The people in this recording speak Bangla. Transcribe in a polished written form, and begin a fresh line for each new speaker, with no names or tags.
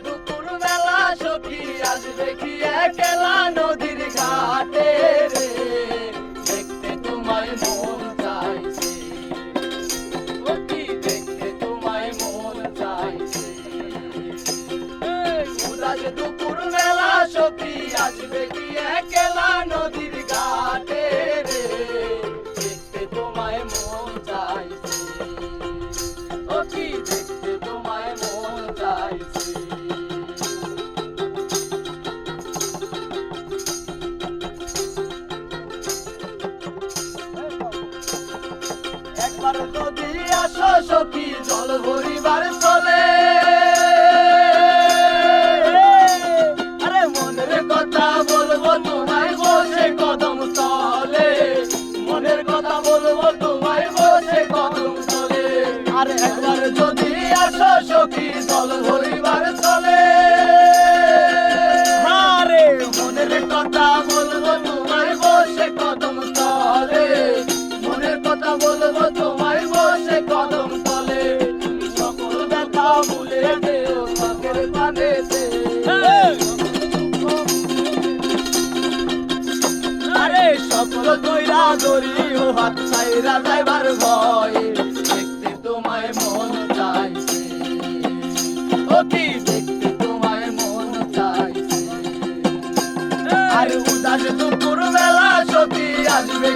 দুপুর বেলা সখী আসবে কি একলা নদীর ঘাটে রে, দেখতে তোমায় মন চাইছে, সখী দেখতে তোমায় মন চাইছে। উদাস দুপুর বেলা সখী আসবে কি একলা নদীর ঘাটে রে, দেখতে তোমায় মন চাইছে, সখী দেখতে তোমায় মন চাইছে। একবার যদি আসো সখী জল ভরিবার চলে, আরে মনের কথা বলবো তোমায় বসে কদম তলে, মনের কথা বলবো তোমায় বসে কদম তলে। আর একবার যদি আসো সখী জল ভরিবার চলে, আরে মনের কথা বলবো তোমায় বসে কদম তলে, মনের কথা বলবো তোমায় বসে কদম তলে। সকল ব্যথা ভুলে যেও চোখের পানেতে, আরে সকল দইরা দড়ি ও হাত ছাইরা যাইবার ভয়, দেখতে তোমায় মন চাইছে, অতি দেখতে তোমায় মন চাইছে। আর উদাস দুপুর বেলা সখী আসবে